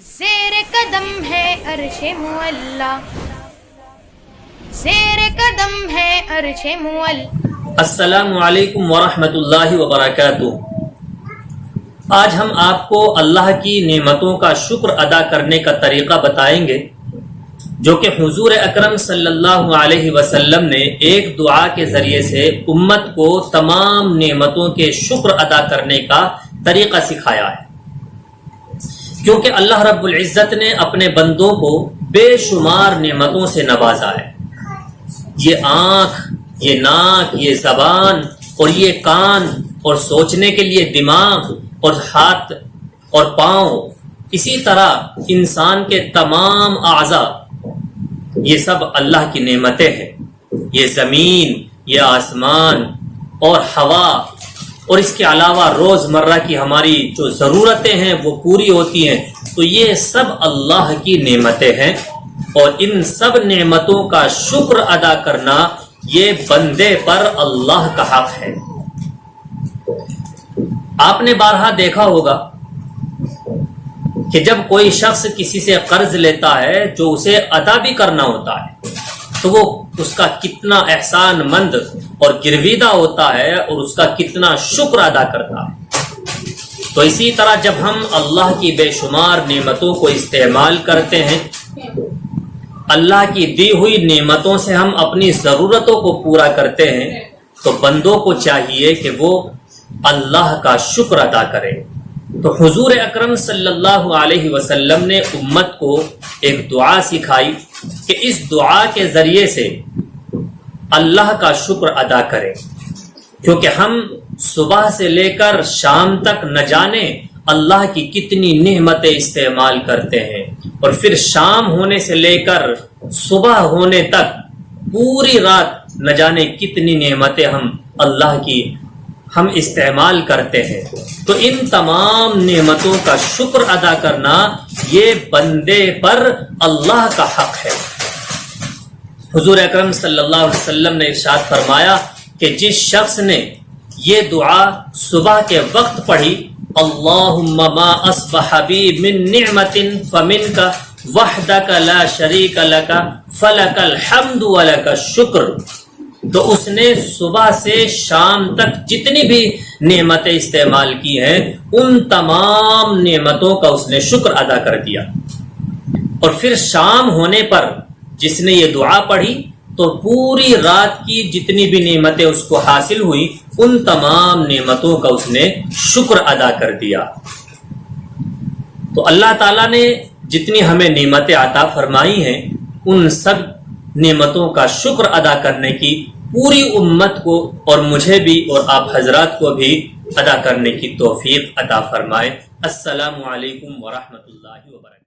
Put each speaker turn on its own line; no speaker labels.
زیر قدم ہے عرش معلا، زیر قدم ہے عرش معلا۔
السلام علیکم ورحمۃ اللہ وبرکاتہ۔ آج ہم آپ کو اللہ کی نعمتوں کا شکر ادا کرنے کا طریقہ بتائیں گے، جو کہ حضور اکرم صلی اللہ علیہ وسلم نے ایک دعا کے ذریعے سے امت کو تمام نعمتوں کے شکر ادا کرنے کا طریقہ سکھایا ہے، کیونکہ اللہ رب العزت نے اپنے بندوں کو بے شمار نعمتوں سے نوازا ہے۔ یہ آنکھ، یہ ناک، یہ زبان اور یہ کان اور سوچنے کے لیے دماغ اور ہاتھ اور پاؤں، اسی طرح انسان کے تمام اعضاء، یہ سب اللہ کی نعمتیں ہیں۔ یہ زمین، یہ آسمان اور ہوا، اور اس کے علاوہ روزمرہ کی ہماری جو ضرورتیں ہیں وہ پوری ہوتی ہیں، تو یہ سب اللہ کی نعمتیں ہیں، اور ان سب نعمتوں کا شکر ادا کرنا یہ بندے پر اللہ کا حق ہے۔ آپ نے بارہا دیکھا ہوگا کہ جب کوئی شخص کسی سے قرض لیتا ہے جو اسے ادا بھی کرنا ہوتا ہے، تو وہ اس کا کتنا احسان مند اور گرویدہ ہوتا ہے اور اس کا کتنا شکر ادا کرتا ہے۔ تو اسی طرح جب ہم اللہ کی بے شمار نعمتوں کو استعمال کرتے ہیں، اللہ کی دی ہوئی نعمتوں سے ہم اپنی ضرورتوں کو پورا کرتے ہیں، تو بندوں کو چاہیے کہ وہ اللہ کا شکر ادا کرے۔ تو حضور اکرم صلی اللہ علیہ وسلم نے امت کو ایک دعا سکھائی کہ اس دعا کے ذریعے سے اللہ کا شکر ادا کرے، کیونکہ ہم صبح سے لے کر شام تک نہ جانے اللہ کی کتنی نعمتیں استعمال کرتے ہیں، اور پھر شام ہونے سے لے کر صبح ہونے تک پوری رات نہ جانے کتنی نعمتیں اللہ کی ہم استعمال کرتے ہیں۔ تو ان تمام نعمتوں کا شکر ادا کرنا یہ بندے پر اللہ کا حق ہے۔ حضور اکرم صلی اللہ علیہ وسلم نے ارشاد فرمایا کہ جس شخص نے یہ دعا صبح کے وقت پڑھی، اللہم ما اصبح بی من نعمت فمنک وحدک لا شریک لک فلک الحمد ولک الشکر، تو اس نے صبح سے شام تک جتنی بھی نعمتیں استعمال کی ہیں ان تمام نعمتوں کا اس نے شکر ادا کر دیا۔ اور پھر شام ہونے پر جس نے یہ دعا پڑھی تو پوری رات کی جتنی بھی نعمتیں اس کو حاصل ہوئی ان تمام نعمتوں کا اس نے شکر ادا کر دیا۔ تو اللہ تعالیٰ نے جتنی ہمیں نعمتیں عطا فرمائی ہیں ان سب نعمتوں کا شکر ادا کرنے کی پوری امت کو اور مجھے بھی اور آپ حضرات کو بھی ادا کرنے کی توفیق عطا فرمائے۔ السلام علیکم ورحمۃ اللہ وبرکاتہ۔